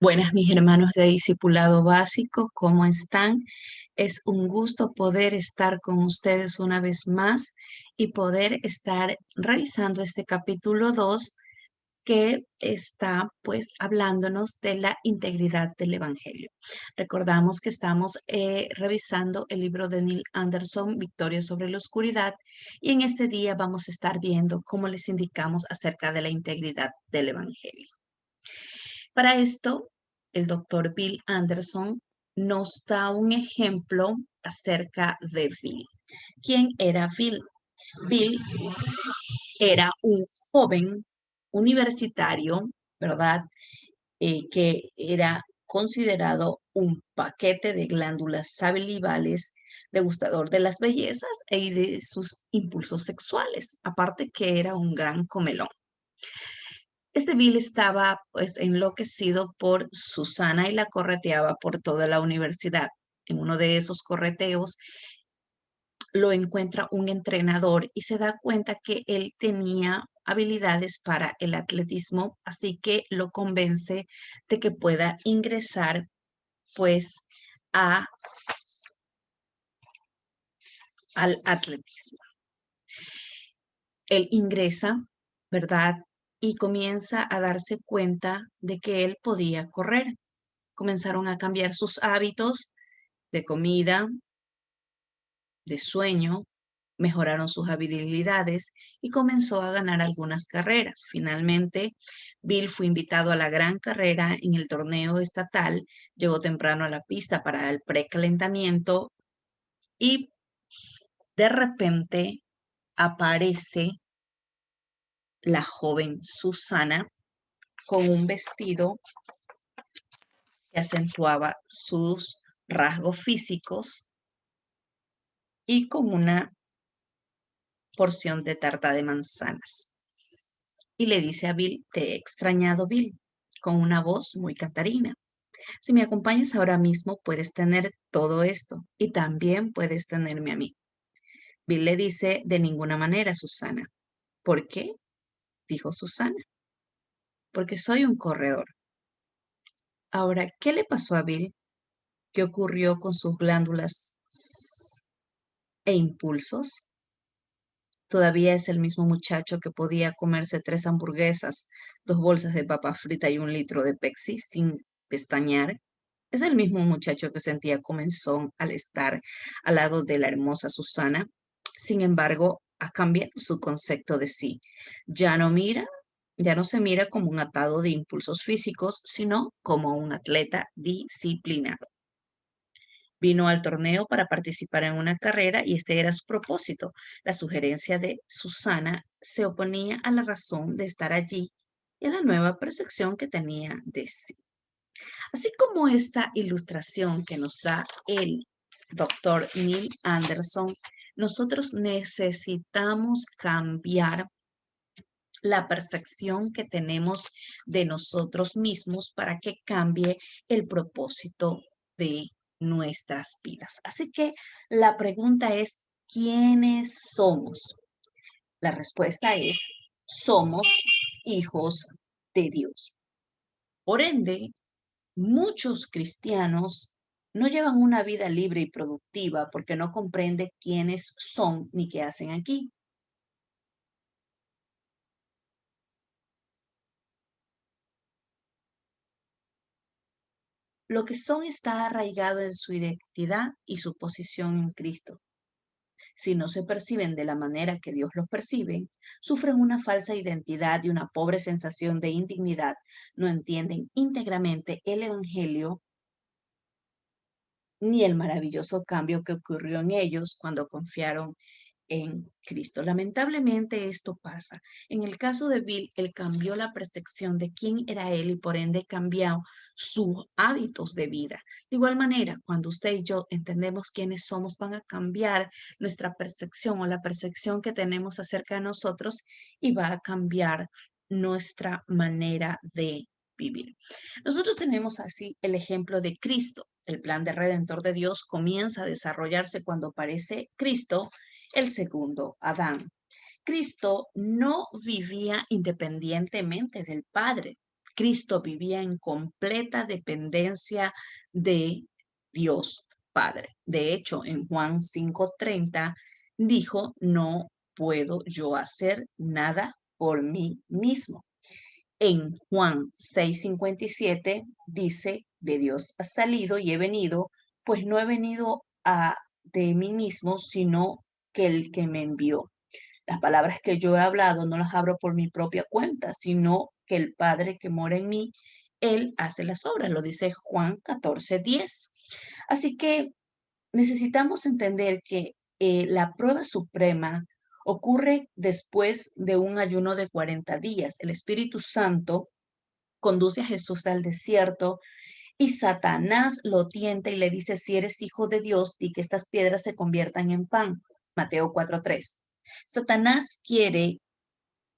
Buenas, mis hermanos de Discipulado Básico, ¿cómo están? Es un gusto poder estar con ustedes una vez más y poder estar revisando este capítulo 2 que está pues hablándonos de la integridad del Evangelio. Recordamos que estamos revisando el libro de Neil Anderson, Victoria sobre la Oscuridad, y en este día vamos a estar viendo cómo les indicamos acerca de la integridad del Evangelio. Para esto, el doctor Bill Anderson nos da un ejemplo acerca de Bill. ¿Quién era Bill? Bill era un joven universitario, ¿verdad? Que era considerado un paquete de glándulas salivales, degustador de las bellezas y de sus impulsos sexuales, aparte que era un gran comelón. Este Bill estaba pues enloquecido por Susana y la correteaba por toda la universidad. En uno de esos correteos lo encuentra un entrenador y se da cuenta que él tenía habilidades para el atletismo, así que lo convence de que pueda ingresar pues a, al atletismo. Él ingresa, ¿verdad? Y comienza a darse cuenta de que él podía correr. Comenzaron a cambiar sus hábitos de comida, de sueño, mejoraron sus habilidades y comenzó a ganar algunas carreras. Finalmente, Bill fue invitado a la gran carrera en el torneo estatal, llegó temprano a la pista para el precalentamiento y de repente aparece la joven Susana con un vestido que acentuaba sus rasgos físicos y con una porción de tarta de manzanas. Y le dice a Bill, te he extrañado, Bill, con una voz muy cantarina. Si me acompañas ahora mismo, puedes tener todo esto y también puedes tenerme a mí. Bill le dice, de ninguna manera, Susana. ¿Por qué? Dijo Susana. Porque soy un corredor. Ahora, ¿qué le pasó a Bill? ¿Qué ocurrió con sus glándulas e impulsos? Todavía es el mismo muchacho que podía comerse 3 hamburguesas, 2 bolsas de papa frita y 1 litro de Pepsi sin pestañear. Es el mismo muchacho que sentía comezón al estar al lado de la hermosa Susana. Sin embargo, ha cambiado su concepto de sí. Ya no mira, ya no se mira como un atado de impulsos físicos, sino como un atleta disciplinado. Vino al torneo para participar en una carrera y este era su propósito. La sugerencia de Susana se oponía a la razón de estar allí y a la nueva percepción que tenía de sí. Así como esta ilustración que nos da el doctor Neil Anderson, nosotros necesitamos cambiar la percepción que tenemos de nosotros mismos para que cambie el propósito de nuestras vidas. Así que la pregunta es, ¿quiénes somos? La respuesta es, somos hijos de Dios. Por ende, muchos cristianos no llevan una vida libre y productiva porque no comprenden quiénes son ni qué hacen aquí. Lo que son está arraigado en su identidad y su posición en Cristo. Si no se perciben de la manera que Dios los percibe, sufren una falsa identidad y una pobre sensación de indignidad. No entienden íntegramente el Evangelio ni el maravilloso cambio que ocurrió en ellos cuando confiaron en Cristo. Lamentablemente esto pasa. En el caso de Bill, él cambió la percepción de quién era él y por ende cambió sus hábitos de vida. De igual manera, cuando usted y yo entendemos quiénes somos, van a cambiar nuestra percepción o la percepción que tenemos acerca de nosotros y va a cambiar nuestra manera de vivir. Nosotros tenemos así el ejemplo de Cristo. El plan de redentor de Dios comienza a desarrollarse cuando aparece Cristo, el segundo Adán. Cristo no vivía independientemente del Padre. Cristo vivía en completa dependencia de Dios Padre. De hecho, en Juan 5:30 dijo, no puedo yo hacer nada por mí mismo. En Juan 6:57 dice, de Dios ha salido y he venido, pues no he venido de mí mismo, sino que el que me envió. Las palabras que yo he hablado no las abro por mi propia cuenta, sino que el Padre que mora en mí, Él hace las obras, lo dice Juan 14:10. Así que necesitamos entender que la prueba suprema ocurre después de un ayuno de 40 días. El Espíritu Santo conduce a Jesús al desierto y Satanás lo tienta y le dice, si eres hijo de Dios, di que estas piedras se conviertan en pan. Mateo 4:3. Satanás quiere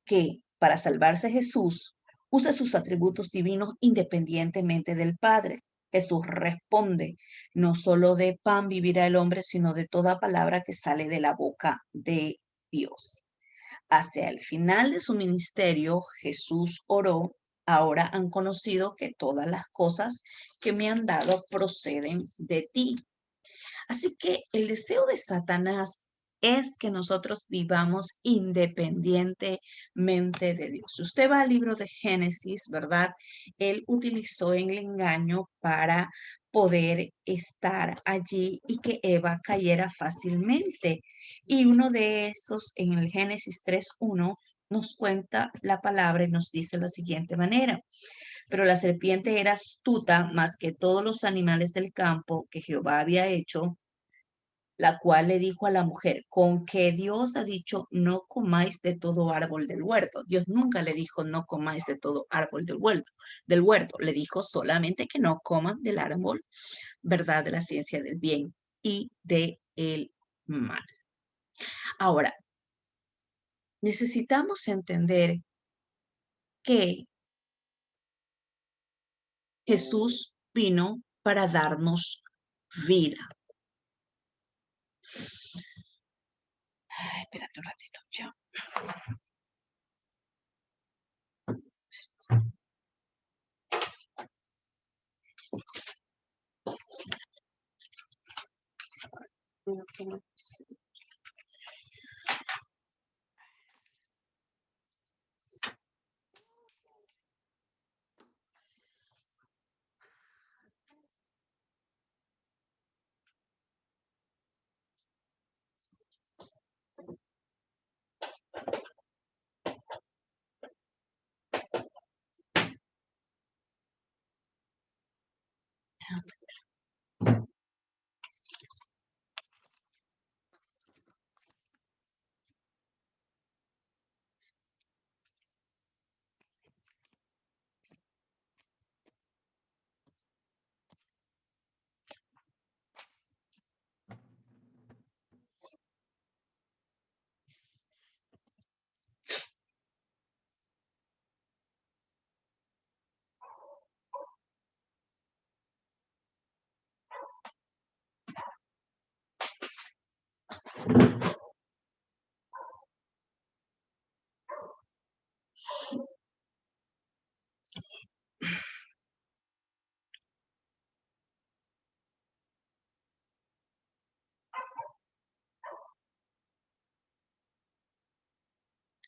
que para salvarse Jesús use sus atributos divinos independientemente del Padre. Jesús responde, no solo de pan vivirá el hombre, sino de toda palabra que sale de la boca de Dios. Hacia el final de su ministerio, Jesús oró, ahora han conocido que todas las cosas que me han dado proceden de ti. Así que el deseo de Satanás es que nosotros vivamos independientemente de Dios. Si usted va al libro de Génesis, ¿verdad? Él utilizó el engaño para poder estar allí y que Eva cayera fácilmente. Y uno de esos, en el Génesis 3:1, nos cuenta la palabra y nos dice la siguiente manera. Pero la serpiente era astuta más que todos los animales del campo que Jehová había hecho, la cual le dijo a la mujer, con que Dios ha dicho, no comáis de todo árbol del huerto. Dios nunca le dijo, no comáis de todo árbol del huerto. Le dijo solamente que no coman del árbol, verdad, de la ciencia del bien y del mal. Ahora, necesitamos entender que Jesús vino para darnos vida. Ay, espérate un ratito, ya.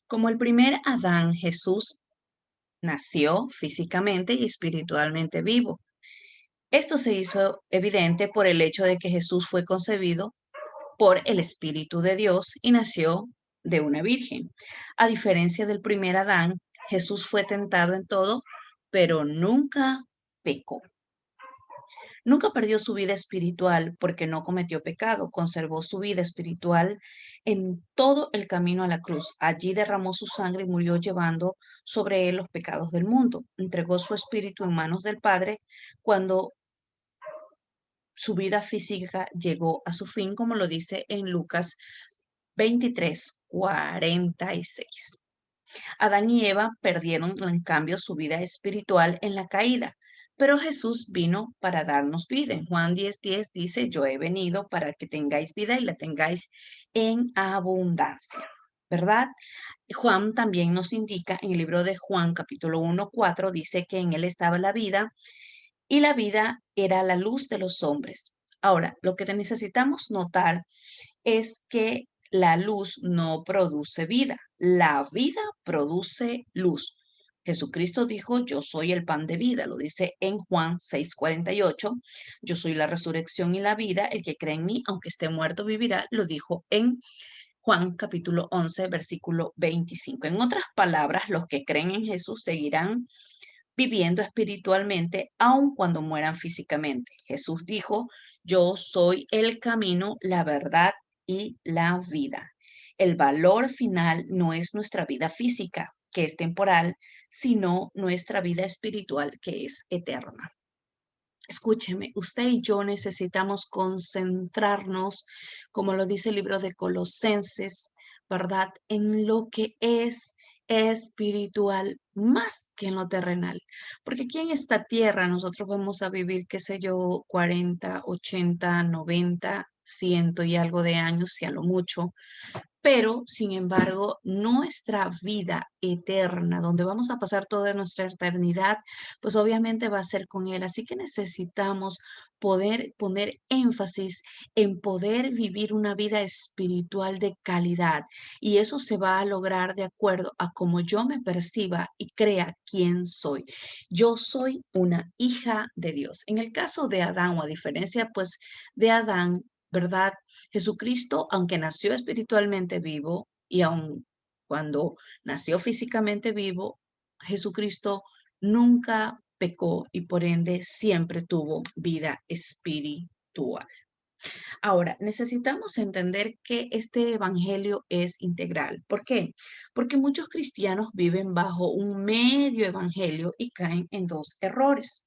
Como el primer Adán, Jesús nació físicamente y espiritualmente vivo. Esto se hizo evidente por el hecho de que Jesús fue concebido por el Espíritu de Dios y nació de una virgen. A diferencia del primer Adán, Jesús fue tentado en todo, pero nunca pecó. Nunca perdió su vida espiritual porque no cometió pecado, conservó su vida espiritual en todo el camino a la cruz. Allí derramó su sangre y murió llevando sobre él los pecados del mundo. Entregó su espíritu en manos del Padre cuando su vida física llegó a su fin, como lo dice en Lucas 23:46. Adán y Eva perdieron en cambio su vida espiritual en la caída, pero Jesús vino para darnos vida. En Juan 10:10 dice, yo he venido para que tengáis vida y la tengáis en abundancia. ¿verdad? Juan también nos indica en el libro de Juan, capítulo 1:4, dice que en él estaba la vida y la vida era la luz de los hombres. Ahora, lo que necesitamos notar es que la luz no produce vida, la vida produce luz. Jesucristo dijo, yo soy el pan de vida, lo dice en Juan 6:48, yo soy la resurrección y la vida, el que cree en mí, aunque esté muerto, vivirá, lo dijo en Juan capítulo 11, versículo 25. En otras palabras, los que creen en Jesús seguirán viviendo espiritualmente aun cuando mueran físicamente. Jesús dijo, yo soy el camino, la verdad y la vida. El valor final no es nuestra vida física, que es temporal, sino nuestra vida espiritual, que es eterna. Escúcheme, usted y yo necesitamos concentrarnos, como lo dice el libro de Colosenses, ¿verdad? En lo que es espiritual más que en lo terrenal. Porque aquí en esta tierra nosotros vamos a vivir, qué sé yo, 40, 80, 90, 100 y algo de años, si a lo mucho, pero, sin embargo, nuestra vida eterna, donde vamos a pasar toda nuestra eternidad, pues obviamente va a ser con Él. Así que necesitamos poder poner énfasis en poder vivir una vida espiritual de calidad. Y eso se va a lograr de acuerdo a cómo yo me perciba y crea quién soy. Yo soy una hija de Dios. En el caso de Adán, o a diferencia pues de Adán, ¿verdad? Jesucristo, aunque nació espiritualmente vivo y aun cuando nació físicamente vivo, Jesucristo nunca pecó y por ende siempre tuvo vida espiritual. Ahora, necesitamos entender que este evangelio es integral. ¿Por qué? Porque muchos cristianos viven bajo un medio evangelio y caen en dos errores,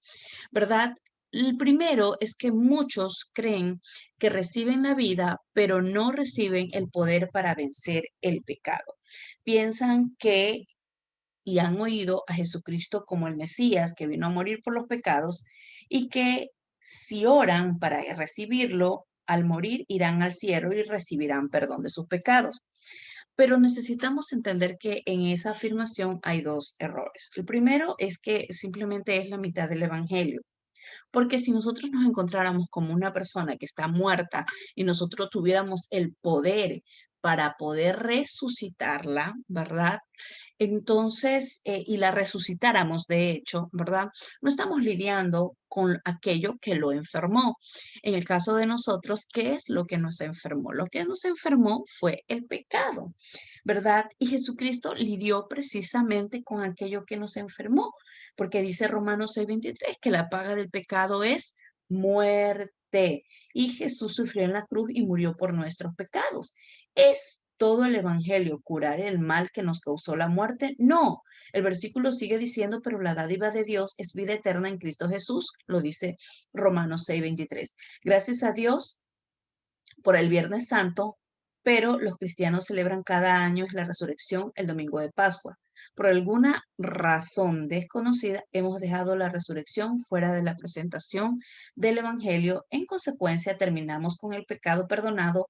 ¿verdad? El primero es que muchos creen que reciben la vida, pero no reciben el poder para vencer el pecado. Piensan que y han oído a Jesucristo como el Mesías que vino a morir por los pecados y que si oran para recibirlo, al morir irán al cielo y recibirán perdón de sus pecados. Pero necesitamos entender que en esa afirmación hay dos errores. El primero es que simplemente es la mitad del Evangelio. Porque si nosotros nos encontráramos como una persona que está muerta y nosotros tuviéramos el poder para poder resucitarla, ¿verdad? Entonces, y la resucitáramos, de hecho, ¿verdad? No estamos lidiando con aquello que lo enfermó. En el caso de nosotros, ¿qué es lo que nos enfermó? Lo que nos enfermó fue el pecado, ¿verdad? Y Jesucristo lidió precisamente con aquello que nos enfermó, porque dice Romanos 6:23 que la paga del pecado es muerte. Y Jesús sufrió en la cruz y murió por nuestros pecados. ¿Es todo el Evangelio curar el mal que nos causó la muerte? No. El versículo sigue diciendo, pero la dádiva de Dios es vida eterna en Cristo Jesús, lo dice Romanos 6:23. Gracias a Dios por el Viernes Santo, pero los cristianos celebran cada año es la resurrección el domingo de Pascua. Por alguna razón desconocida, hemos dejado la resurrección fuera de la presentación del Evangelio. En consecuencia, terminamos con el pecado perdonado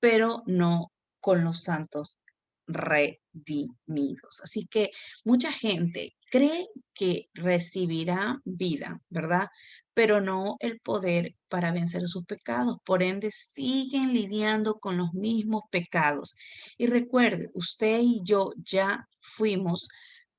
pero no con los santos redimidos. Así que mucha gente cree que recibirá vida, ¿verdad? Pero no el poder para vencer sus pecados. Por ende, siguen lidiando con los mismos pecados. Y recuerde, usted y yo ya fuimos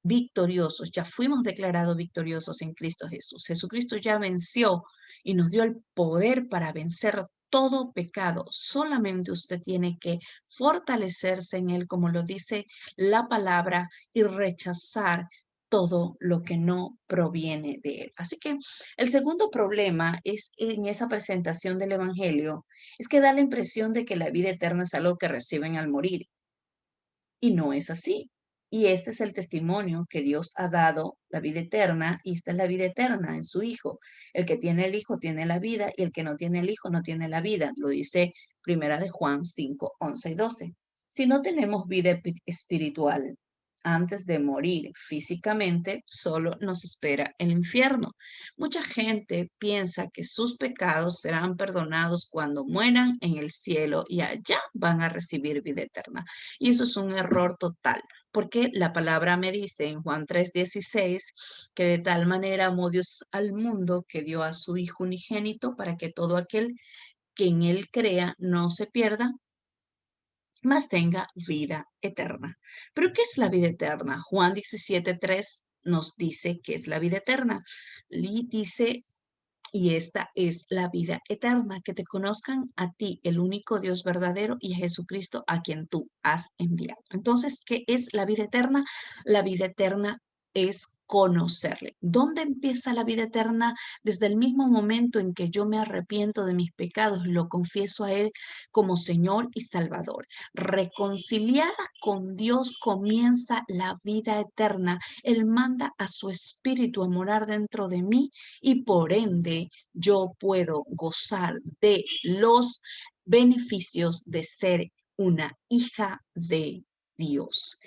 victoriosos, ya fuimos declarados victoriosos en Cristo Jesús. Jesucristo ya venció y nos dio el poder para vencer todo pecado. Solamente usted tiene que fortalecerse en él, como lo dice la palabra, y rechazar todo lo que no proviene de él. Así que el segundo problema es en esa presentación del Evangelio, es que da la impresión de que la vida eterna es algo que reciben al morir. Y no es así. Y este es el testimonio que Dios ha dado, la vida eterna, y esta es la vida eterna en su Hijo. El que tiene el Hijo tiene la vida, y el que no tiene el Hijo no tiene la vida. Lo dice Primera de Juan 5:11 y 12. Si no tenemos vida espiritual, antes de morir físicamente, solo nos espera el infierno. Mucha gente piensa que sus pecados serán perdonados cuando mueran en el cielo y allá van a recibir vida eterna. Y eso es un error total, porque la palabra me dice en Juan 3:16 que de tal manera amó Dios al mundo que dio a su Hijo unigénito para que todo aquel que en él crea no se pierda, mas tenga vida eterna. ¿Pero qué es la vida eterna? Juan 17:3 nos dice que es la vida eterna. Y dice, y esta es la vida eterna, que te conozcan a ti, el único Dios verdadero, y a Jesucristo a quien tú has enviado. Entonces, ¿qué es la vida eterna? La vida eterna es conocerle. ¿Dónde empieza la vida eterna? Desde el mismo momento en que yo me arrepiento de mis pecados, lo confieso a Él como Señor y Salvador. Reconciliada con Dios comienza la vida eterna. Él manda a su Espíritu a morar dentro de mí y por ende yo puedo gozar de los beneficios de ser una hija de Dios.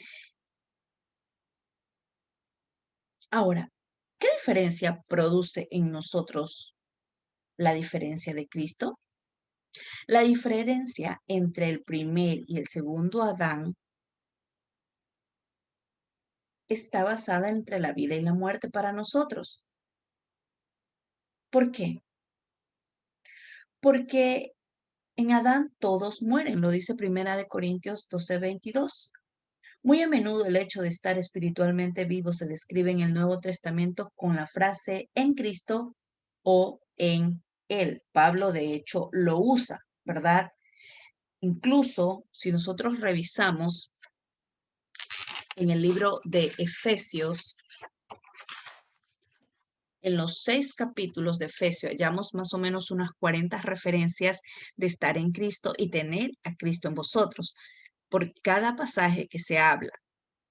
Ahora, ¿qué diferencia produce en nosotros la diferencia de Cristo? La diferencia entre el primer y el segundo Adán está basada entre la vida y la muerte para nosotros. ¿Por qué? Porque en Adán todos mueren, lo dice Primera de Corintios 12:22. Muy a menudo el hecho de estar espiritualmente vivo se describe en el Nuevo Testamento con la frase en Cristo o en Él. Pablo, de hecho, lo usa, ¿verdad? Incluso si nosotros revisamos en el libro de Efesios, en los 6 capítulos de Efesios, hallamos más o menos unas 40 referencias de estar en Cristo y tener a Cristo en vosotros. Por cada pasaje que se habla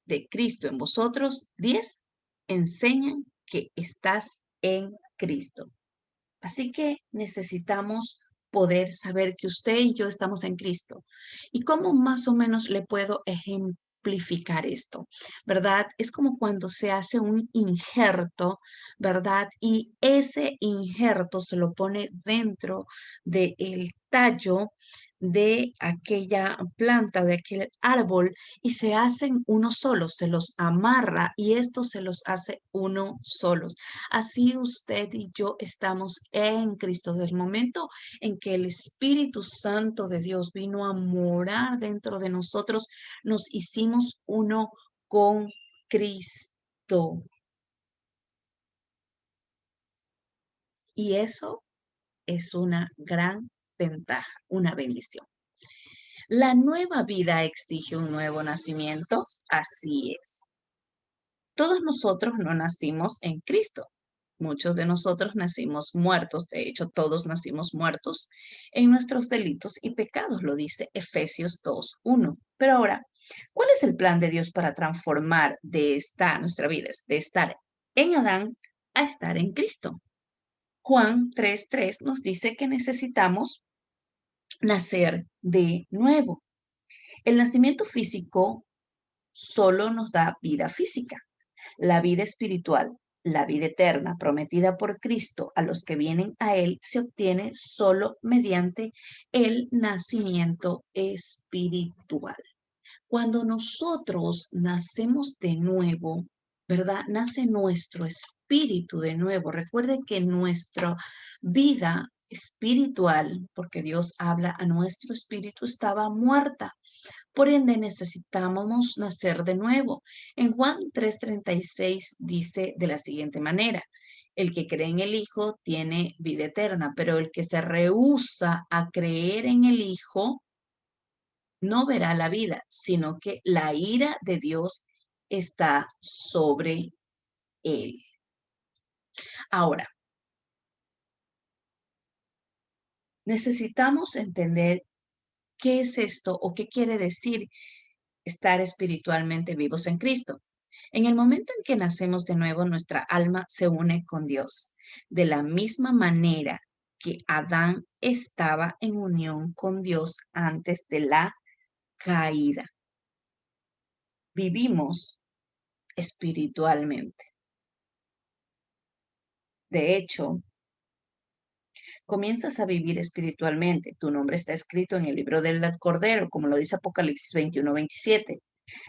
de Cristo en vosotros, 10 enseñan que estás en Cristo. Así que necesitamos poder saber que usted y yo estamos en Cristo. ¿Y cómo más o menos le puedo ejemplificar esto? ¿Verdad? Es como cuando se hace un injerto, ¿verdad? Y ese injerto se lo pone dentro del tallo de aquella planta, de aquel árbol, y se hacen uno solos, se los amarra y esto se los hace uno solos. Así usted y yo estamos en Cristo. Desde el momento en que el Espíritu Santo de Dios vino a morar dentro de nosotros, nos hicimos uno con Cristo. Y eso es una gran ventaja, una bendición. ¿La nueva vida exige un nuevo nacimiento? Así es. Todos nosotros no nacimos en Cristo. Muchos de nosotros nacimos muertos, de hecho todos nacimos muertos en nuestros delitos y pecados, lo dice Efesios 2:1. Pero ahora, ¿cuál es el plan de Dios para transformar de esta nuestra vida, de estar en Adán a estar en Cristo? Juan 3:3 nos dice que necesitamos nacer de nuevo. El nacimiento físico solo nos da vida física. La vida espiritual, la vida eterna prometida por Cristo a los que vienen a Él, se obtiene solo mediante el nacimiento espiritual. Cuando nosotros nacemos de nuevo, ¿verdad? Nace nuestro espíritu de nuevo. Recuerde que nuestra vida espiritual, porque Dios habla a nuestro espíritu, estaba muerta. Por ende, necesitábamos nacer de nuevo. En Juan 3:36 dice de la siguiente manera: el que cree en el Hijo tiene vida eterna, pero el que se rehúsa a creer en el Hijo no verá la vida, sino que la ira de Dios está sobre él. Ahora, necesitamos entender qué es esto o qué quiere decir estar espiritualmente vivos en Cristo. En el momento en que nacemos de nuevo, nuestra alma se une con Dios, de la misma manera que Adán estaba en unión con Dios antes de la caída. Vivimos espiritualmente. De hecho, comienzas a vivir espiritualmente. Tu nombre está escrito en el libro del Cordero, como lo dice Apocalipsis 21:27.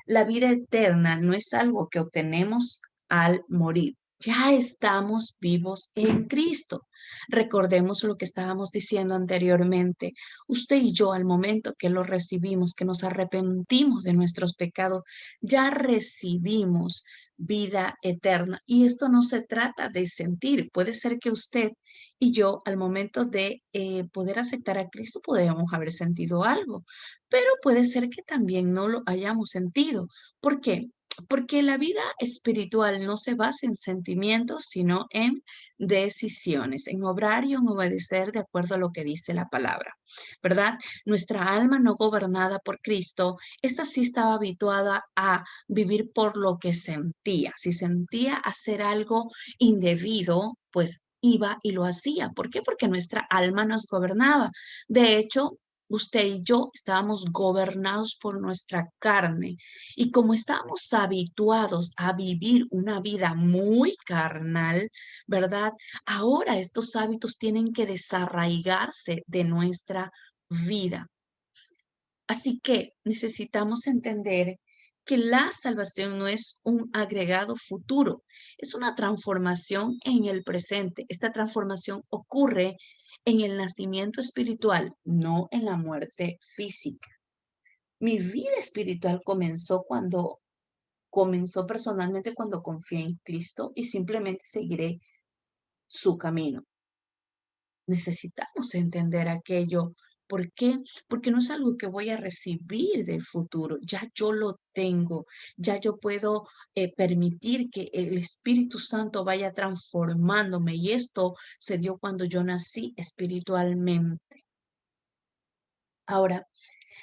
La vida eterna no es algo que obtenemos al morir. Ya estamos vivos en Cristo. Recordemos lo que estábamos diciendo anteriormente. Usted y yo, al momento que lo recibimos, que nos arrepentimos de nuestros pecados, ya recibimos vida eterna. Y esto no se trata de sentir. Puede ser que usted y yo, al momento de poder aceptar a Cristo, podríamos haber sentido algo, pero puede ser que también no lo hayamos sentido. ¿Por qué? Porque la vida espiritual no se basa en sentimientos, sino en decisiones, en obrar y en obedecer de acuerdo a lo que dice la palabra, ¿verdad? Nuestra alma no gobernada por Cristo, esta sí estaba habituada a vivir por lo que sentía. Si sentía hacer algo indebido, pues iba y lo hacía. ¿Por qué? Porque nuestra alma nos gobernaba. De hecho, usted y yo estábamos gobernados por nuestra carne. Y como estábamos habituados a vivir una vida muy carnal, ¿verdad? Ahora estos hábitos tienen que desarraigarse de nuestra vida. Así que necesitamos entender que la salvación no es un agregado futuro, es una transformación en el presente. Esta transformación ocurre en el nacimiento espiritual, no en la muerte física. Mi vida espiritual comenzó personalmente cuando confié en Cristo y simplemente seguiré su camino. Necesitamos entender aquello. ¿Por qué? Porque no es algo que voy a recibir del futuro, ya yo lo tengo, ya yo puedo permitir que el Espíritu Santo vaya transformándome y esto se dio cuando yo nací espiritualmente. Ahora,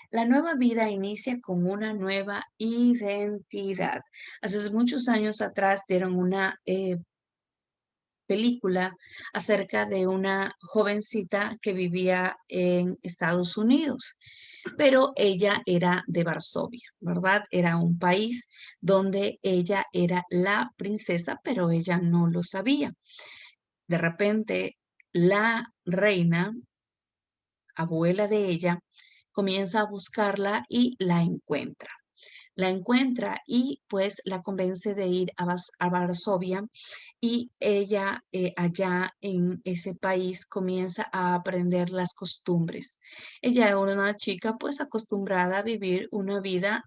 la nueva vida inicia con una nueva identidad. Hace muchos años atrás dieron una película acerca de una jovencita que vivía en Estados Unidos, pero ella era de Varsovia, ¿verdad? Era un país donde ella era la princesa, pero ella no lo sabía. De repente, la reina, abuela de ella, comienza a buscarla y la encuentra. La encuentra y pues la convence de ir a Varsovia y ella allá en ese país comienza a aprender las costumbres. Ella era una chica pues acostumbrada a vivir una vida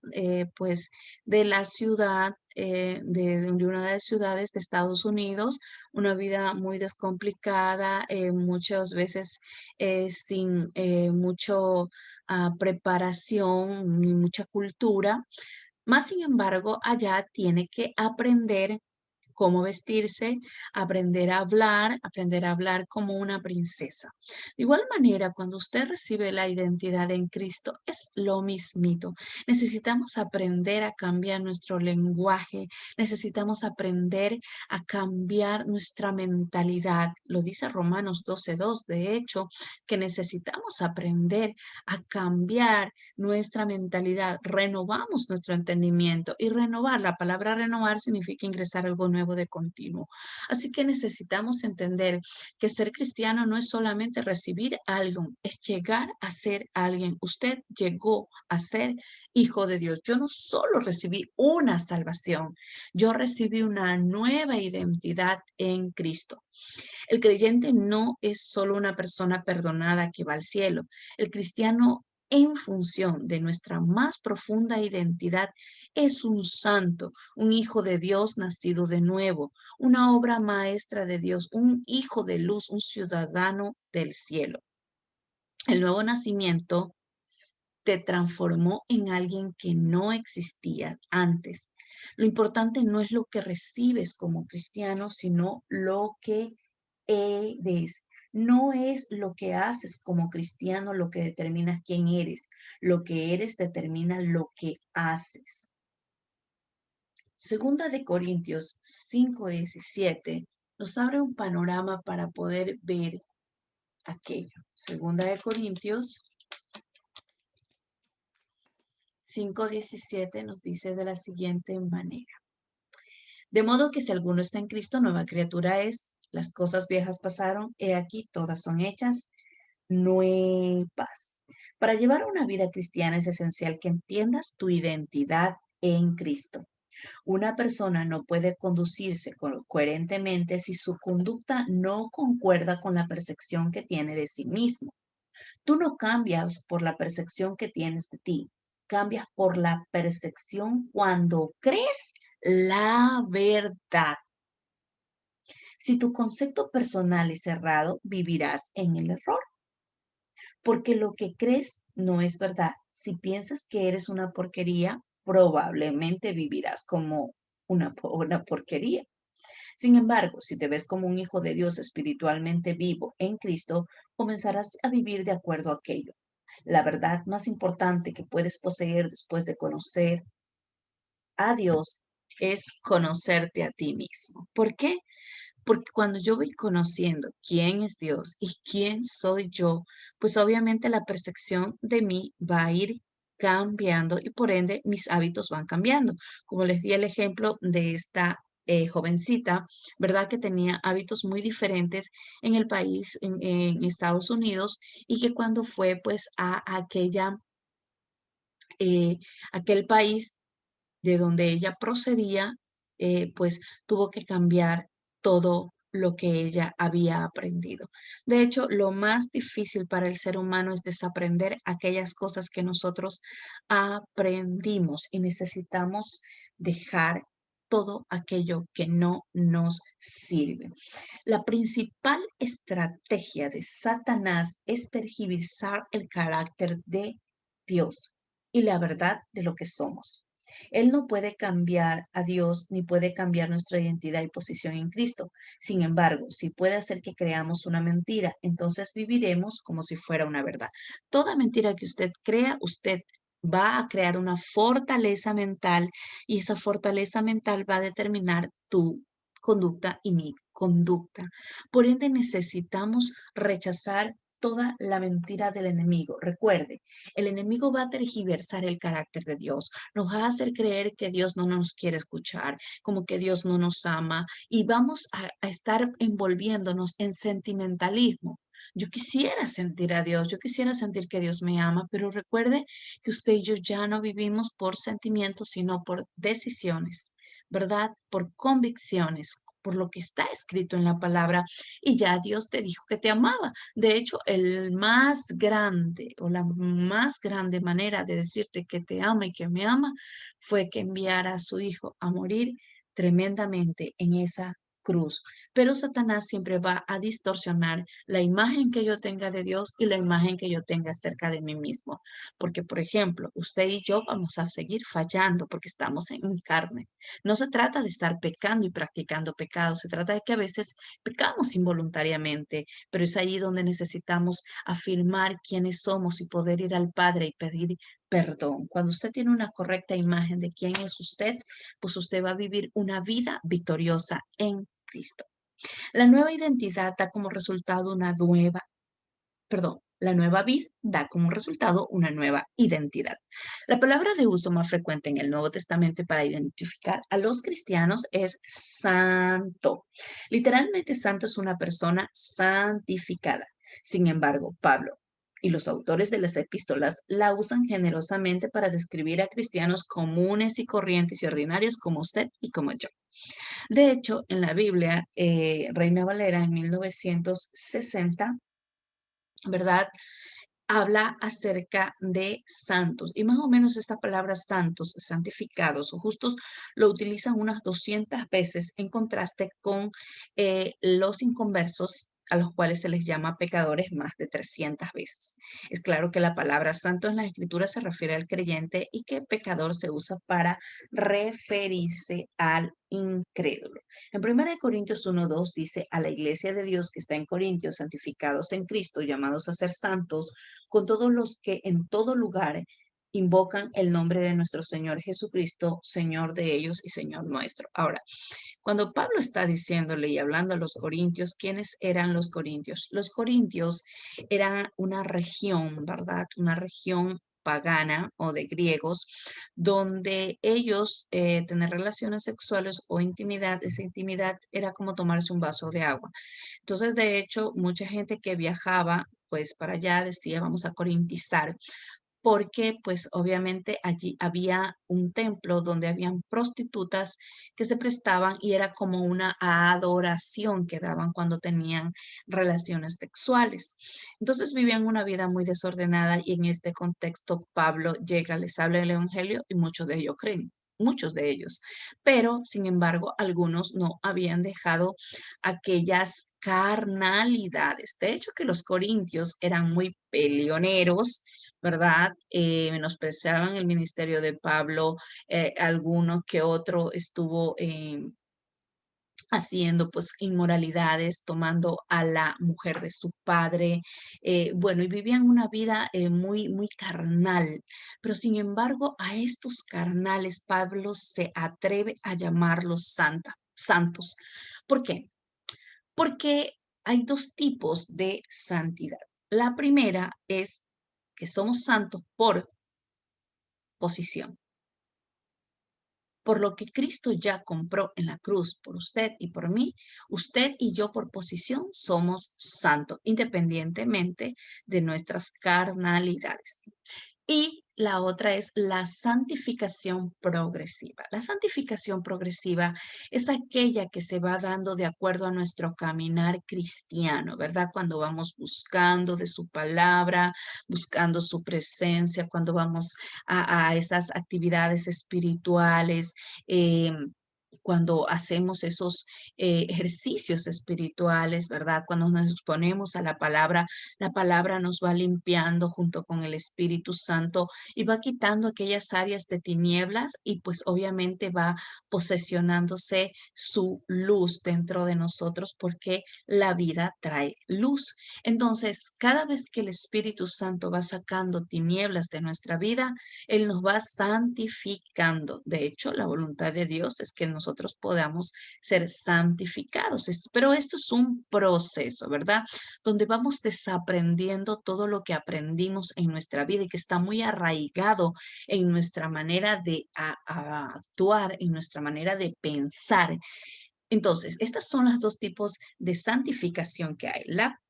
pues de la ciudad, de una de las ciudades de Estados Unidos, una vida muy descomplicada, muchas veces sin mucho preparación ni mucha cultura. Más sin embargo, allá tiene que aprender cómo vestirse, aprender a hablar como una princesa. De igual manera, cuando usted recibe la identidad en Cristo, es lo mismito. Necesitamos aprender a cambiar nuestro lenguaje, necesitamos aprender a cambiar nuestra mentalidad. Lo dice Romanos 12:2, de hecho, que necesitamos aprender a cambiar nuestra mentalidad, renovamos nuestro entendimiento y renovar, la palabra renovar significa ingresar algo nuevo de continuo. Así que necesitamos entender que ser cristiano no es solamente recibir algo, es llegar a ser alguien. Usted llegó a ser hijo de Dios. Yo no solo recibí una salvación, yo recibí una nueva identidad en Cristo. El creyente no es solo una persona perdonada que va al cielo. El cristiano en función de nuestra más profunda identidad es un santo, un hijo de Dios nacido de nuevo, una obra maestra de Dios, un hijo de luz, un ciudadano del cielo. El nuevo nacimiento te transformó en alguien que no existía antes. Lo importante no es lo que recibes como cristiano, sino lo que eres. No es lo que haces como cristiano lo que determina quién eres. Lo que eres determina lo que haces. Segunda de Corintios 5:17 nos abre un panorama para poder ver aquello. Segunda de Corintios 5:17 nos dice de la siguiente manera. De modo que si alguno está en Cristo, nueva criatura es. Las cosas viejas pasaron, he aquí, todas son hechas nuevas. Para llevar una vida cristiana es esencial que entiendas tu identidad en Cristo. Una persona no puede conducirse coherentemente si su conducta no concuerda con la percepción que tiene de sí mismo. Tú no cambias por la percepción que tienes de ti, cambias por la percepción cuando crees la verdad. Si tu concepto personal es cerrado, vivirás en el error, porque lo que crees no es verdad. Si piensas que eres una porquería, probablemente vivirás como una porquería. Sin embargo, si te ves como un hijo de Dios espiritualmente vivo en Cristo, comenzarás a vivir de acuerdo a aquello. La verdad más importante que puedes poseer después de conocer a Dios es conocerte a ti mismo. ¿Por qué? Porque cuando yo voy conociendo quién es Dios y quién soy yo, pues obviamente la percepción de mí va a ir cambiando y por ende mis hábitos van cambiando. Como les di el ejemplo de esta jovencita, ¿verdad? Que tenía hábitos muy diferentes en el país, en Estados Unidos, y que cuando fue pues a eh, aquel país de donde ella procedía, pues tuvo que cambiar todo lo que ella había aprendido. De hecho, lo más difícil para el ser humano es desaprender aquellas cosas que nosotros aprendimos y necesitamos dejar todo aquello que no nos sirve. La principal estrategia de Satanás es tergiversar el carácter de Dios y la verdad de lo que somos. Él no puede cambiar a Dios ni puede cambiar nuestra identidad y posición en Cristo. Sin embargo, si puede hacer que creamos una mentira, entonces viviremos como si fuera una verdad. Toda mentira que usted crea, usted va a crear una fortaleza mental y esa fortaleza mental va a determinar tu conducta y mi conducta. Por ende, necesitamos rechazar toda la mentira del enemigo. Recuerde, el enemigo va a tergiversar el carácter de Dios, nos va a hacer creer que Dios no nos quiere escuchar, como que Dios no nos ama y vamos a estar envolviéndonos en sentimentalismo. Yo quisiera sentir a Dios, yo quisiera sentir que Dios me ama, pero recuerde que usted y yo ya no vivimos por sentimientos, sino por decisiones, ¿verdad? Por convicciones, por lo que está escrito en la palabra y ya Dios te dijo que te amaba. De hecho, el más grande o la más grande manera de decirte que te ama y que me ama fue que enviara a su hijo a morir tremendamente en esa cruz. Pero Satanás siempre va a distorsionar la imagen que yo tenga de Dios y la imagen que yo tenga acerca de mí mismo. Porque, por ejemplo, usted y yo vamos a seguir fallando porque estamos en carne. No se trata de estar pecando y practicando pecados, se trata de que a veces pecamos involuntariamente, pero es ahí donde necesitamos afirmar quiénes somos y poder ir al Padre y pedir perdón. Cuando usted tiene una correcta imagen de quién es usted, pues usted va a vivir una vida victoriosa en Cristo. La nueva identidad da como resultado la nueva vida da como resultado una nueva identidad. La palabra de uso más frecuente en el Nuevo Testamento para identificar a los cristianos es santo. Literalmente, santo es una persona santificada. Sin embargo, Pablo y los autores de las epístolas la usan generosamente para describir a cristianos comunes y corrientes y ordinarios como usted y como yo. De hecho, en la Biblia, Reina Valera en 1960, ¿verdad? Habla acerca de santos y más o menos esta palabra santos, santificados o justos lo utilizan unas 200 veces en contraste con los inconversos a los cuales se les llama pecadores más de 300 veces. Es claro que la palabra santo en la escritura se refiere al creyente y que pecador se usa para referirse al incrédulo. En 1 Corintios 1:2 dice, a la iglesia de Dios que está en Corintios, santificados en Cristo, llamados a ser santos, con todos los que en todo lugar invocan el nombre de nuestro Señor Jesucristo, Señor de ellos y Señor nuestro. Ahora, cuando Pablo está diciéndole y hablando a los corintios, ¿quiénes eran los corintios? Los corintios eran una región, ¿verdad? Una región pagana o de griegos, donde ellos tener relaciones sexuales o intimidad, esa intimidad era como tomarse un vaso de agua. Entonces, de hecho, mucha gente que viajaba pues para allá decía, vamos a corintizar, porque pues obviamente allí había un templo donde habían prostitutas que se prestaban y era como una adoración que daban cuando tenían relaciones sexuales. Entonces vivían una vida muy desordenada y en este contexto Pablo llega, les habla el Evangelio y muchos de ellos creen. Muchos de ellos, pero sin embargo algunos no habían dejado aquellas carnalidades. De hecho que los corintios eran muy peleoneros, ¿verdad? Menospreciaban el ministerio de Pablo, alguno que otro estuvo haciendo pues inmoralidades, tomando a la mujer de su padre, bueno, y vivían una vida muy, muy carnal, pero sin embargo a estos carnales Pablo se atreve a llamarlos santos. ¿Por qué? Porque hay dos tipos de santidad. La primera es que somos santos por posición. Por lo que Cristo ya compró en la cruz por usted y por mí, usted y yo por posición somos santos, independientemente de nuestras carnalidades. Y la otra es la santificación progresiva. La santificación progresiva es aquella que se va dando de acuerdo a nuestro caminar cristiano, ¿verdad? Cuando vamos buscando de su palabra, buscando su presencia, cuando vamos a esas actividades espirituales. Cuando hacemos esos ejercicios espirituales, ¿verdad? Cuando nos exponemos a la palabra nos va limpiando junto con el Espíritu Santo y va quitando aquellas áreas de tinieblas y pues obviamente va posesionándose su luz dentro de nosotros porque la vida trae luz. Entonces, cada vez que el Espíritu Santo va sacando tinieblas de nuestra vida, Él nos va santificando. De hecho, la voluntad de Dios es que nosotros podamos ser santificados. Pero esto es un proceso, ¿verdad? Donde vamos desaprendiendo todo lo que aprendimos en nuestra vida y que está muy arraigado en nuestra manera de actuar, en nuestra manera de pensar. Entonces, estas son los dos tipos de santificación que hay. La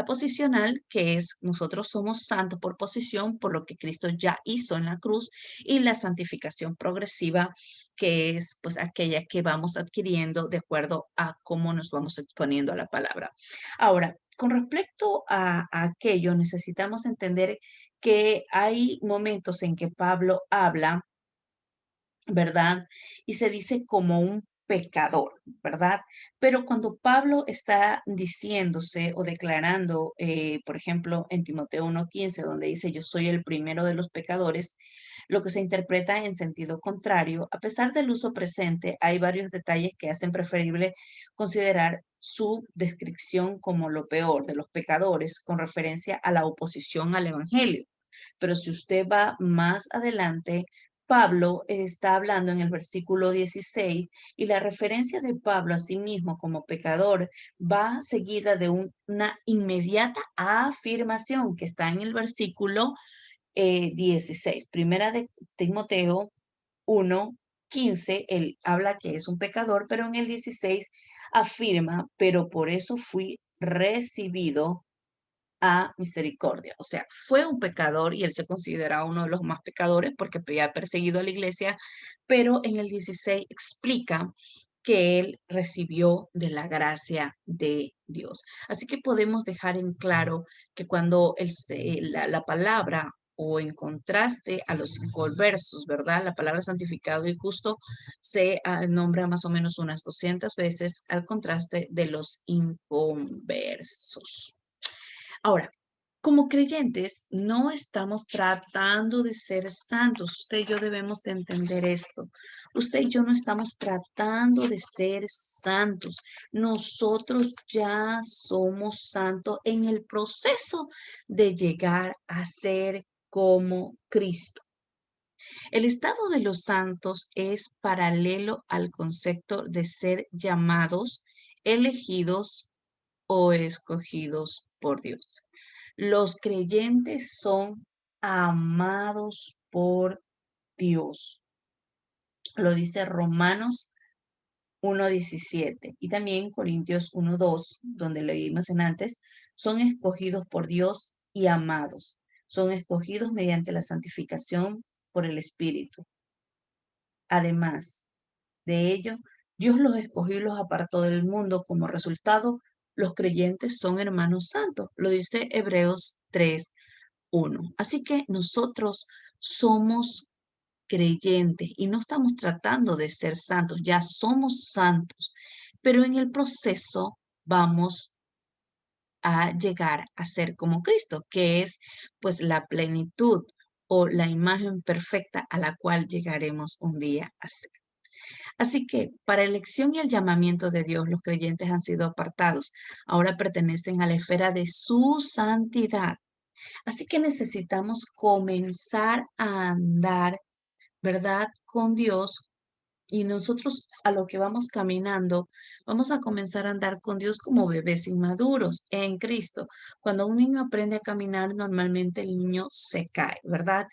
posicional, que es nosotros somos santos por posición, por lo que Cristo ya hizo en la cruz, y la santificación progresiva, que es pues aquella que vamos adquiriendo de acuerdo a cómo nos vamos exponiendo a la palabra. Ahora, con respecto a aquello, necesitamos entender que hay momentos en que Pablo habla, ¿verdad? Y se dice como un pecador, ¿verdad? Pero cuando Pablo está diciéndose o declarando, por ejemplo, en Timoteo 1:15, donde dice, yo soy el primero de los pecadores, lo que se interpreta en sentido contrario, a pesar del uso presente, hay varios detalles que hacen preferible considerar su descripción como lo peor de los pecadores con referencia a la oposición al Evangelio. Pero si usted va más adelante, Pablo está hablando en el versículo 16 y la referencia de Pablo a sí mismo como pecador va seguida de una inmediata afirmación que está en el versículo 16. Primera de Timoteo 1:15, él habla que es un pecador, pero en el 16 afirma, pero por eso fui recibido a misericordia. O sea, fue un pecador y él se considera uno de los más pecadores porque había perseguido a la iglesia, pero en el 16 explica que él recibió de la gracia de Dios. Así que podemos dejar en claro que cuando la palabra o en contraste a los inconversos, ¿verdad? La palabra santificado y justo se nombra más o menos unas 200 veces al contraste de los inconversos. Ahora, como creyentes, no estamos tratando de ser santos. Usted y yo debemos de entender esto. Usted y yo no estamos tratando de ser santos. Nosotros ya somos santos en el proceso de llegar a ser como Cristo. El estado de los santos es paralelo al concepto de ser llamados, elegidos o escogidos por Dios. Los creyentes son amados por Dios. Lo dice Romanos 1:17 y también Corintios 1:2, donde leímos en antes, son escogidos por Dios y amados. Son escogidos mediante la santificación por el Espíritu. Además de ello, Dios los escogió y los apartó del mundo. Como resultado, los creyentes son hermanos santos. Lo dice Hebreos 3:1. Así que nosotros somos creyentes y no estamos tratando de ser santos, ya somos santos, pero en el proceso vamos a llegar a ser como Cristo, que es pues la plenitud o la imagen perfecta a la cual llegaremos un día a ser. Así que para elección y el llamamiento de Dios, los creyentes han sido apartados. Ahora pertenecen a la esfera de su santidad. Así que necesitamos comenzar a andar, ¿verdad?, con Dios. Y nosotros a lo que vamos caminando, vamos a comenzar a andar con Dios como bebés inmaduros en Cristo. Cuando un niño aprende a caminar, normalmente el niño se cae, ¿verdad?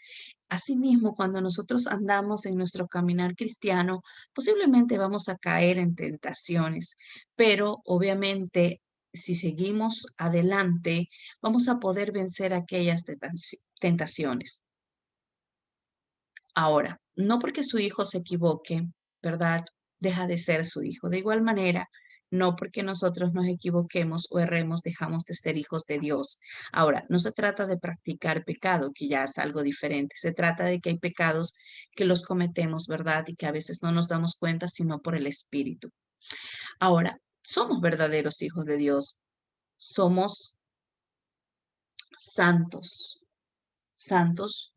Asimismo, cuando nosotros andamos en nuestro caminar cristiano, posiblemente vamos a caer en tentaciones, pero obviamente si seguimos adelante, vamos a poder vencer aquellas tentaciones. Ahora, no porque su hijo se equivoque, ¿verdad? Deja de ser su hijo. De igual manera, no porque nosotros nos equivoquemos o erremos, dejamos de ser hijos de Dios. Ahora, no se trata de practicar pecado, que ya es algo diferente. Se trata de que hay pecados que los cometemos, ¿verdad? Y que a veces no nos damos cuenta, sino por el Espíritu. Ahora, somos verdaderos hijos de Dios. Somos santos, santos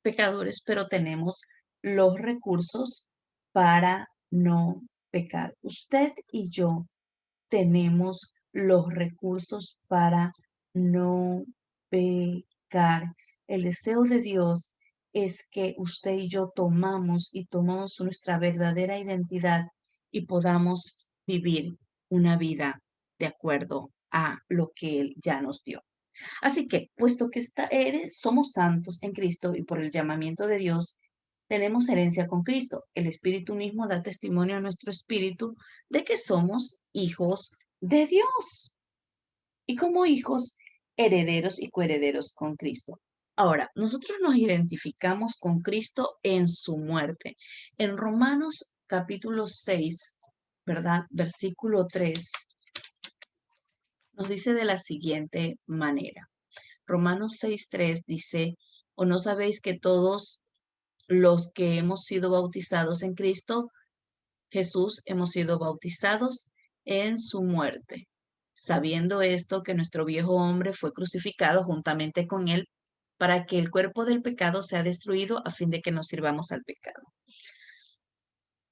pecadores, pero tenemos los recursos para no pecar. Usted y yo tenemos los recursos para no pecar. El deseo de Dios es que usted y yo tomamos nuestra verdadera identidad y podamos vivir una vida de acuerdo a lo que Él ya nos dio. Así que, puesto que somos santos en Cristo y por el llamamiento de Dios, tenemos herencia con Cristo. El Espíritu mismo da testimonio a nuestro espíritu de que somos hijos de Dios. Y como hijos, herederos y coherederos con Cristo. Ahora, nosotros nos identificamos con Cristo en su muerte. En Romanos capítulo 6, ¿verdad? Versículo 3, nos dice de la siguiente manera. Romanos 6:3 dice, ¿o no sabéis que todos los que hemos sido bautizados en Cristo Jesús hemos sido bautizados en su muerte? Sabiendo esto, que nuestro viejo hombre fue crucificado juntamente con él para que el cuerpo del pecado sea destruido a fin de que nos sirvamos al pecado.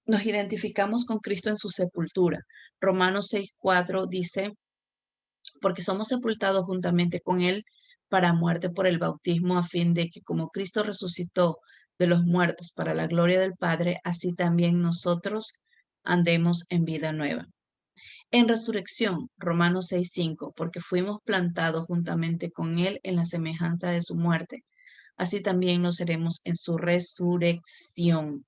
Nos identificamos con Cristo en su sepultura. Romanos 6:4 dice, porque somos sepultados juntamente con Él para muerte por el bautismo, a fin de que como Cristo resucitó de los muertos para la gloria del Padre, así también nosotros andemos en vida nueva. En resurrección, Romanos 6:5, porque fuimos plantados juntamente con Él en la semejanza de su muerte, así también nos seremos en su resurrección.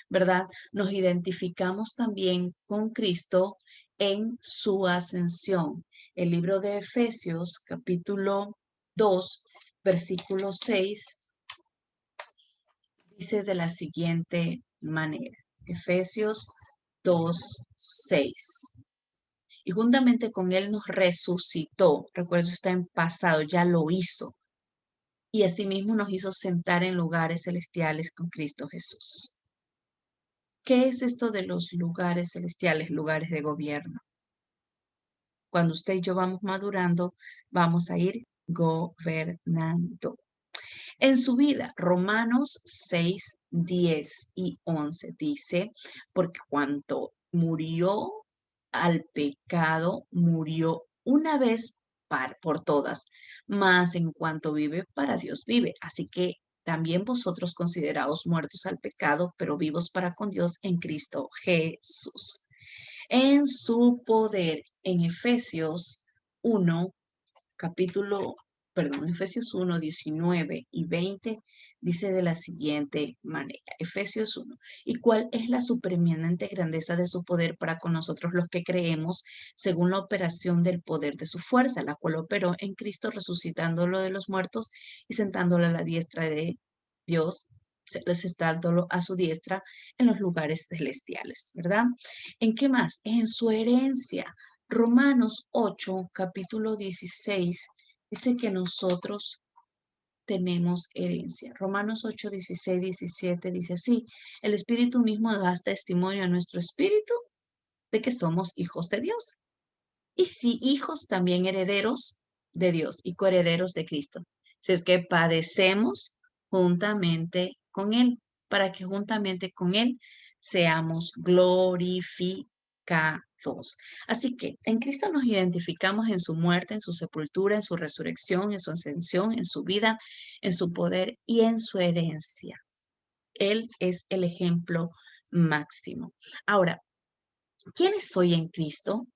¿Verdad? Nos identificamos también con Cristo en su ascensión. El libro de Efesios, capítulo 2, versículo 6, dice de la siguiente manera. Efesios 2, 6. Y juntamente con Él nos resucitó. Recuerda, está en pasado, ya lo hizo. Y asimismo nos hizo sentar en lugares celestiales con Cristo Jesús. ¿Qué es esto de los lugares celestiales, lugares de gobierno? Cuando usted y yo vamos madurando, vamos a ir gobernando. En su vida, Romanos 6, 10 y 11 dice, porque cuanto murió al pecado, murió una vez por todas, mas en cuanto vive, para Dios vive. Así que también vosotros consideraos muertos al pecado, pero vivos para con Dios en Cristo Jesús. En su poder, en Efesios 1, capítulo Efesios 1, 19 y 20 dice de la siguiente manera, Efesios 1, ¿y cuál es la supreminente grandeza de su poder para con nosotros los que creemos, según la operación del poder de su fuerza, la cual operó en Cristo resucitándolo de los muertos y sentándolo a la diestra de Dios, sentándolo a su diestra en los lugares celestiales, ¿verdad? ¿En qué más? En su herencia. Romanos 8, capítulo 16 dice que nosotros tenemos herencia. Romanos 8, 16, 17 dice así, el Espíritu mismo da testimonio a nuestro espíritu de que somos hijos de Dios. Y si hijos, también herederos de Dios y coherederos de Cristo. Si es que padecemos juntamente con Él, para que juntamente con Él seamos glorificados. Así que en Cristo nos identificamos en su muerte, en su sepultura, en su resurrección, en su ascensión, en su vida, en su poder y en su herencia. Él es el ejemplo máximo. Ahora, ¿quiénes soy en Cristo?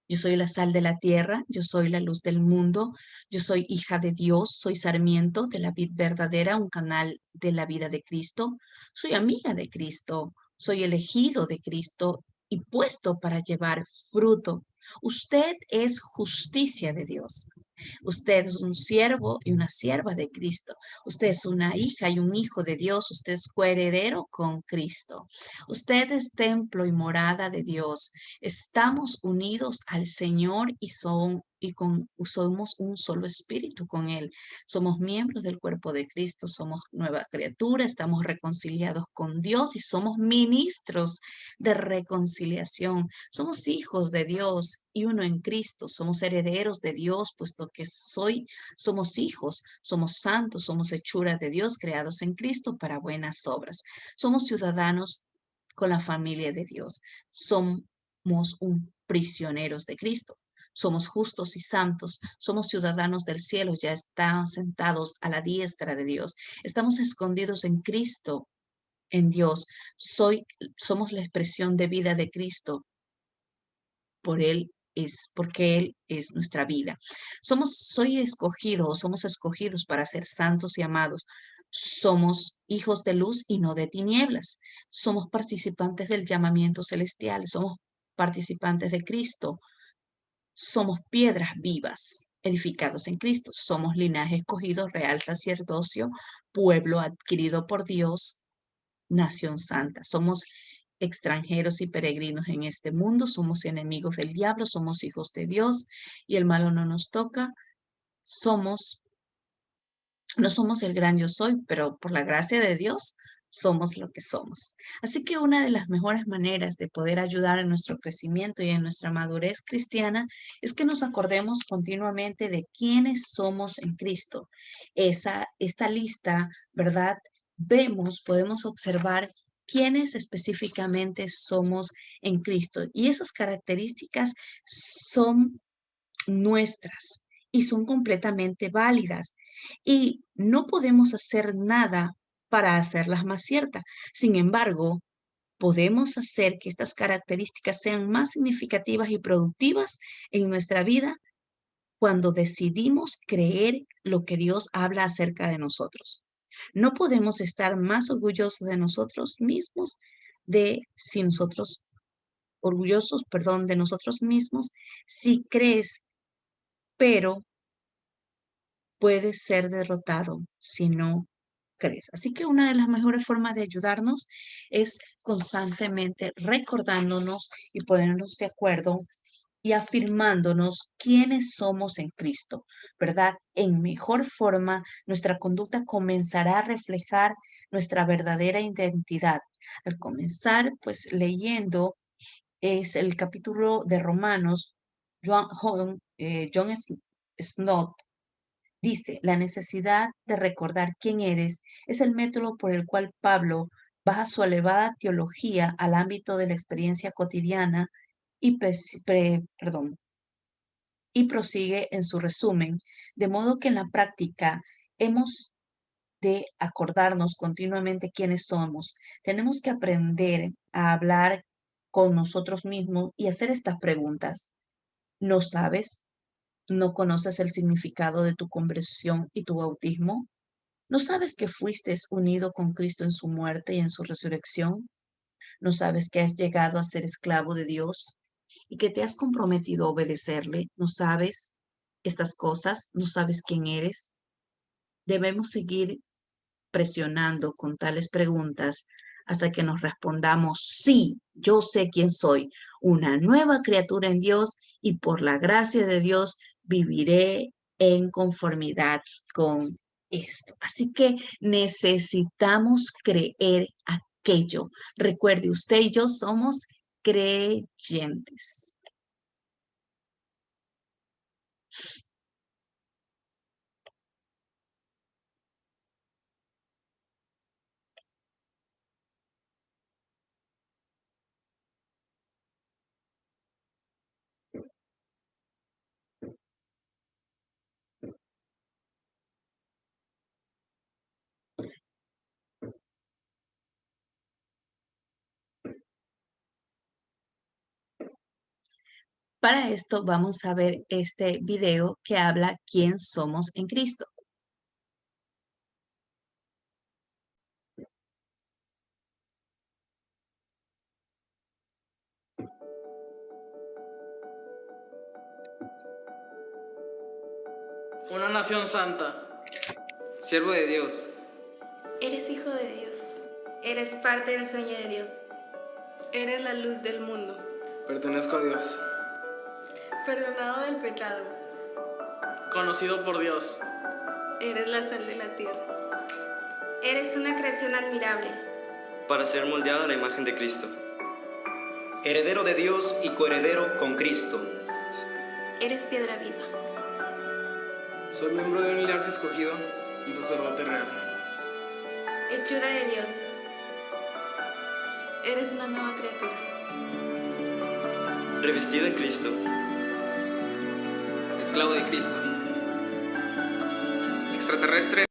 Yo soy la sal de la tierra, yo soy la luz del mundo, yo soy hija de Dios, soy sarmiento de la vid verdadera, un canal de la vida de Cristo, soy amiga de Cristo, soy elegido de Cristo y puesto para llevar fruto. Usted es justicia de Dios. Usted es un siervo y una sierva de Cristo. Usted es una hija y un hijo de Dios. Usted es coheredero con Cristo. Usted es templo y morada de Dios. Estamos unidos al Señor somos un solo espíritu con Él. Somos miembros del cuerpo de Cristo, somos nueva criatura, estamos reconciliados con Dios y somos ministros de reconciliación. Somos hijos de Dios y uno en Cristo. Somos herederos de Dios, puesto que somos hijos, somos santos, somos hechuras de Dios, creados en Cristo para buenas obras. Somos ciudadanos con la familia de Dios. Somos prisioneros de Cristo. Somos justos y santos, somos ciudadanos del cielo, ya están sentados a la diestra de Dios. Estamos escondidos en Cristo, en Dios. Somos la expresión de vida de Cristo. Porque Él es nuestra vida. Somos escogidos para ser santos y amados. Somos hijos de luz y no de tinieblas. Somos participantes del llamamiento celestial. Somos participantes de Cristo. Somos piedras vivas, edificados en Cristo. Somos linaje escogido, real sacerdocio, pueblo adquirido por Dios, nación santa. Somos extranjeros y peregrinos en este mundo, somos enemigos del diablo, somos hijos de Dios y el malo no nos toca. No somos el gran yo soy, pero por la gracia de Dios somos lo que somos. Así que una de las mejores maneras de poder ayudar en nuestro crecimiento y en nuestra madurez cristiana es que nos acordemos continuamente de quiénes somos en Cristo. Esta lista, ¿verdad? Podemos observar quiénes específicamente somos en Cristo. Y esas características son nuestras y son completamente válidas y no podemos hacer nada para hacerlas más ciertas. Sin embargo, podemos hacer que estas características sean más significativas y productivas en nuestra vida cuando decidimos creer lo que Dios habla acerca de nosotros. No podemos estar más orgullosos de nosotros mismos de nosotros mismos si crees, pero puedes ser derrotado si no crees. Así que una de las mejores formas de ayudarnos es constantemente recordándonos y ponernos de acuerdo y afirmándonos quiénes somos en Cristo, ¿verdad? En mejor forma, nuestra conducta comenzará a reflejar nuestra verdadera identidad. Al comenzar, pues leyendo, es el capítulo de Romanos. John Stott dice, la necesidad de recordar quién eres es el método por el cual Pablo baja su elevada teología al ámbito de la experiencia cotidiana y prosigue en su resumen, de modo que en la práctica hemos de acordarnos continuamente quiénes somos. Tenemos que aprender a hablar con nosotros mismos y hacer estas preguntas. ¿No sabes? ¿No conoces el significado de tu conversión y tu bautismo? ¿No sabes que fuiste unido con Cristo en su muerte y en su resurrección? ¿No sabes que has llegado a ser esclavo de Dios y que te has comprometido a obedecerle? ¿No sabes estas cosas? ¿No sabes quién eres? Debemos seguir presionando con tales preguntas hasta que nos respondamos, sí, yo sé quién soy, una nueva criatura en Dios y por la gracia de Dios viviré en conformidad con esto. Así que necesitamos creer aquello. Recuerde, usted y yo somos creyentes. Para esto vamos a ver este video que habla quién somos en Cristo. Una nación santa, siervo de Dios. Eres hijo de Dios. Eres parte del sueño de Dios. Eres la luz del mundo. Pertenezco a Dios. Perdonado del pecado. Conocido por Dios. Eres la sal de la tierra. Eres una creación admirable. Para ser moldeado a la imagen de Cristo. Heredero de Dios y coheredero con Cristo. Eres piedra viva. Soy miembro de un linaje escogido, un sacerdote real. Hechura de Dios. Eres una nueva criatura. Revestido en Cristo. Esclavo de Cristo. Extraterrestre.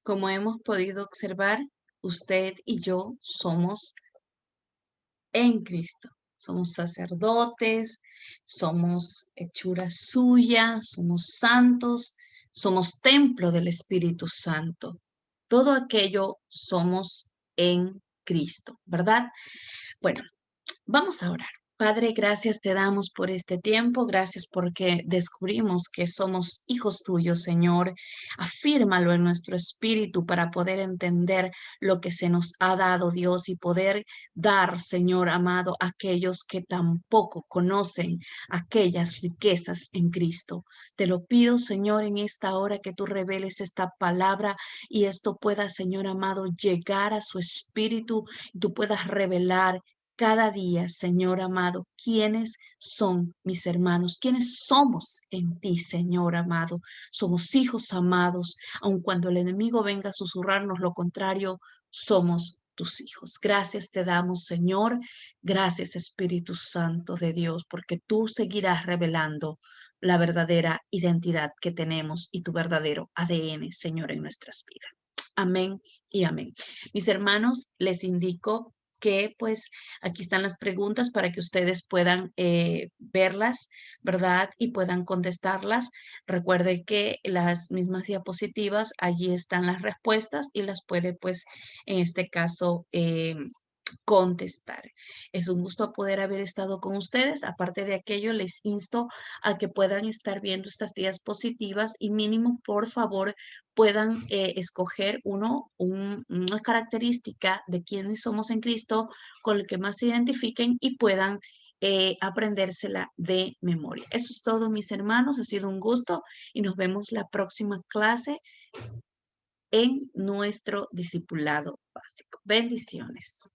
Como hemos podido observar, usted y yo somos en Cristo. Somos sacerdotes, somos hechura suya, somos santos, somos templo del Espíritu Santo. Todo aquello somos en Cristo, ¿verdad? Bueno, vamos a orar. Padre, gracias te damos por este tiempo, gracias porque descubrimos que somos hijos tuyos, Señor. Afírmalo en nuestro espíritu para poder entender lo que se nos ha dado, Dios, y poder dar, Señor amado, a aquellos que tampoco conocen aquellas riquezas en Cristo. Te lo pido, Señor, en esta hora que tú reveles esta palabra y esto pueda, Señor amado, llegar a su espíritu y tú puedas revelar cada día, Señor amado, quiénes son mis hermanos, quiénes somos en ti, Señor amado. Somos hijos amados, aun cuando el enemigo venga a susurrarnos lo contrario, somos tus hijos. Gracias te damos, Señor. Gracias, Espíritu Santo de Dios, porque tú seguirás revelando la verdadera identidad que tenemos y tu verdadero ADN, Señor, en nuestras vidas. Amén y amén. Mis hermanos, les indico que pues aquí están las preguntas para que ustedes puedan verlas, ¿verdad? Y puedan contestarlas. Recuerde que las mismas diapositivas, allí están las respuestas y las puede pues en este caso contestar. Es un gusto poder haber estado con ustedes. Aparte de aquello, les insto a que puedan estar viendo estas diapositivas y mínimo, por favor, puedan escoger una característica de quiénes somos en Cristo con el que más se identifiquen y puedan aprendérsela de memoria. Eso es todo, mis hermanos. Ha sido un gusto y nos vemos la próxima clase en nuestro discipulado básico. Bendiciones.